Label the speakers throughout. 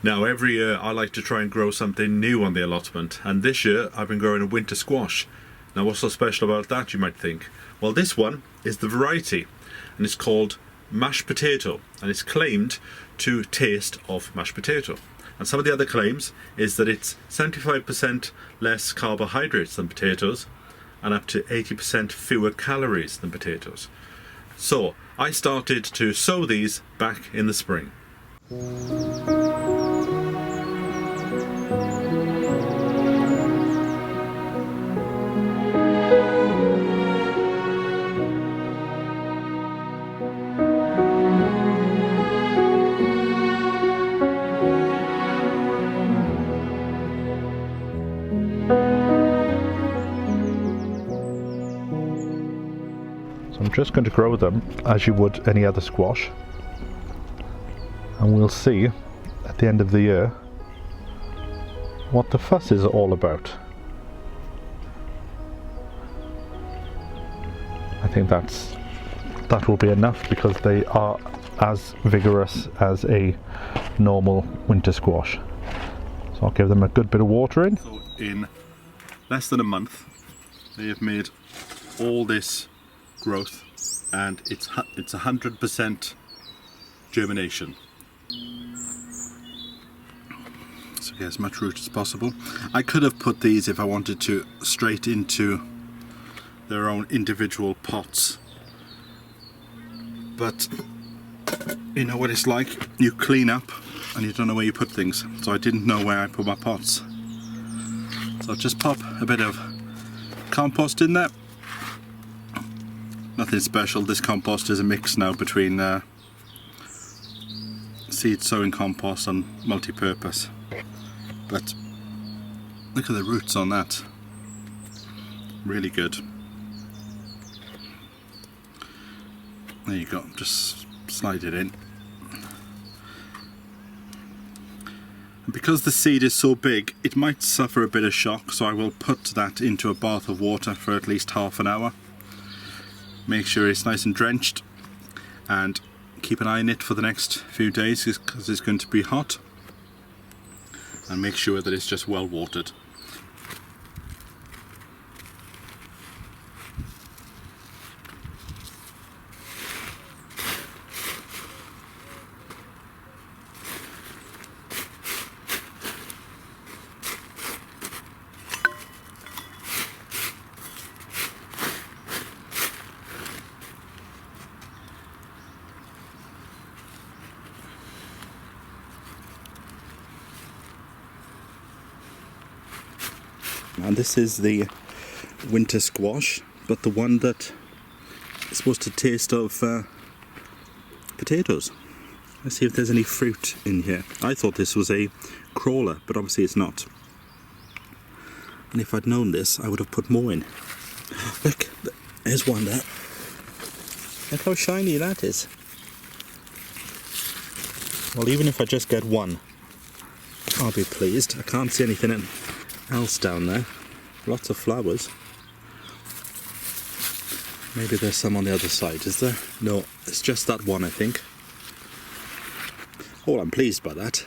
Speaker 1: Now every year I like to try and grow something new on the allotment, and this year I've been growing a winter squash. Now what's so special about that, you might think? Well, this one is the variety, and it's called mashed potato, and it's claimed to taste of mashed potato. And some of the other claims is that it's 75% less carbohydrates than potatoes and up to 80% fewer calories than potatoes. So I started to sow these back in the spring.
Speaker 2: I'm just going to grow them as you would any other squash, and we'll see at the end of the year what the fuss is all about. I think that will be enough because they are as vigorous as a normal winter squash. So I'll give them a good bit of water in.
Speaker 1: So in less than a month they have made all this growth, and it's 100% germination. So get as much root as possible. I could have put these, if I wanted to, straight into their own individual pots, but you know what it's like, you clean up and you don't know where you put things, so I didn't know where I put my pots. So I'll just pop a bit of compost in there. Nothing special. This compost is a mix now between seed sowing compost and multi-purpose. But look at the roots on that. Really good. There you go. Just slide it in. And because the seed is so big, it might suffer a bit of shock, so I will put that into a bath of water for at least half an hour. Make sure it's nice and drenched, and keep an eye on it for the next few days because it's going to be hot, and make sure that it's just well watered. And this is the winter squash, but the one that is supposed to taste of potatoes. Let's see if there's any fruit in here. I thought this was a crawler, but obviously it's not. And if I'd known this, I would have put more in. Look, there's one there. Look how shiny that is. Well, even if I just get one, I'll be pleased. I can't see anything else down there. Lots of flowers. Maybe there's some on the other side, is there? No, it's just that one, I think. Oh, I'm pleased by that.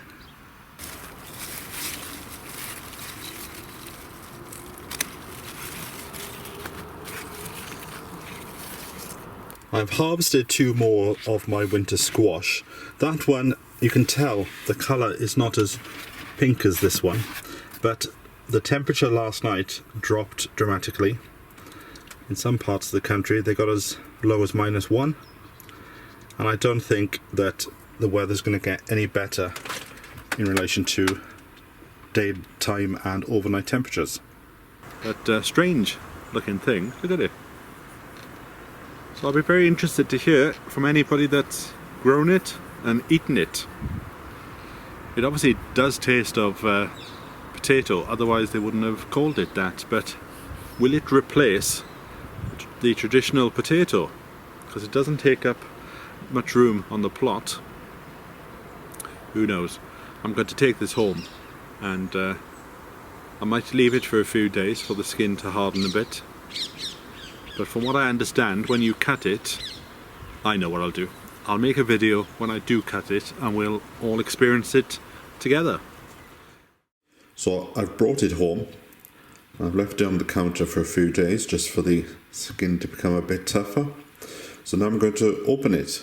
Speaker 1: I've harvested 2 more of my winter squash. That one, you can tell the colour is not as pink as this one, but the temperature last night dropped dramatically. In some parts of the country they got as low as -1, and I don't think that the weather's going to get any better in relation to daytime and overnight temperatures. That strange looking thing, look at it. So I'll be very interested to hear from anybody that's grown it and eaten it. It obviously does taste of potato, otherwise they wouldn't have called it that, but will it replace the traditional potato? Because it doesn't take up much room on the plot. Who knows? I'm going to take this home, and I might leave it for a few days for the skin to harden a bit, but from what I understand, when you cut it, I know what I'll do. I'll make a video when I do cut it, and we'll all experience it together. So I've brought it home. I've left it on the counter for a few days just for the skin to become a bit tougher. So now I'm going to open it.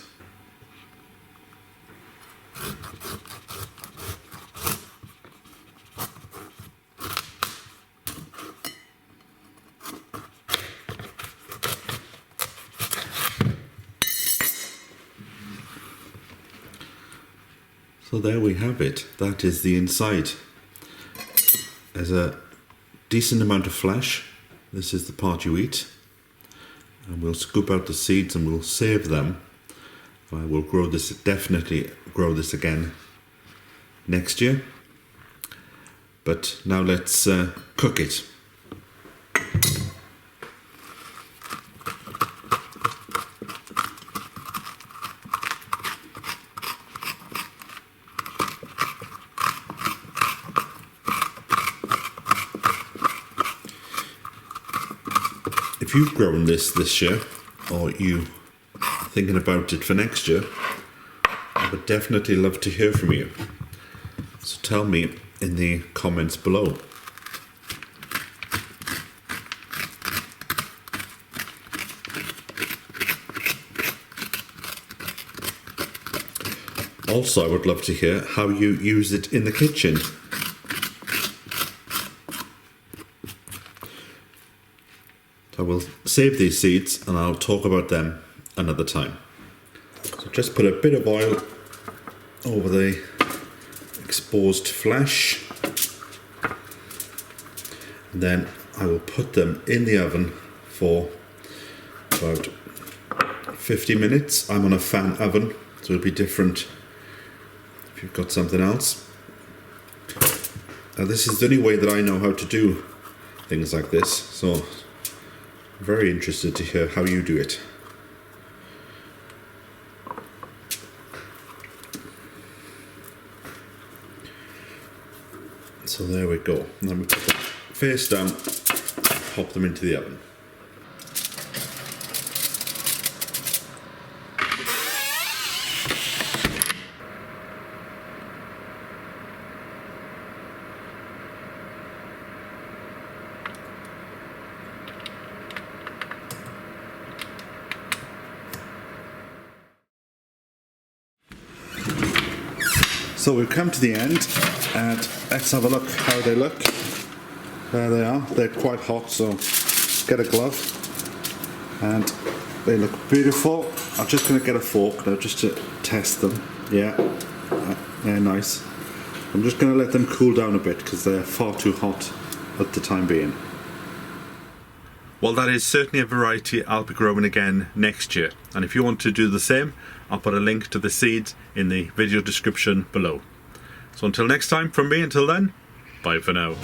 Speaker 1: So there we have it. That is the inside. There's a decent amount of flesh. This is the part you eat. And we'll scoop out the seeds and we'll save them. I will grow this, definitely grow this again next year. But now let's cook it. If you've grown this year, or you thinking about it for next year, I would definitely love to hear from you. So tell me in the comments below. Also, I would love to hear how you use it in the kitchen. I will save these seeds and I'll talk about them another time. So just put a bit of oil over the exposed flesh. And then I will put them in the oven for about 50 minutes. I'm on a fan oven, so it'll be different if you've got something else. Now this is the only way that I know how to do things like this, so I'm very interested to hear how you do it. So there we go. And then we put them face down, pop them into the oven. So we've come to the end, and let's have a look how they look. There they are. They're quite hot, so get a glove. And they look beautiful. I'm just going to get a fork now just to test them. Yeah, they're nice. I'm just going to let them cool down a bit because they're far too hot at the time being. Well, that is certainly a variety I'll be growing again next year. And if you want to do the same, I'll put a link to the seeds in the video description below. So until next time, from me, until then, bye for now.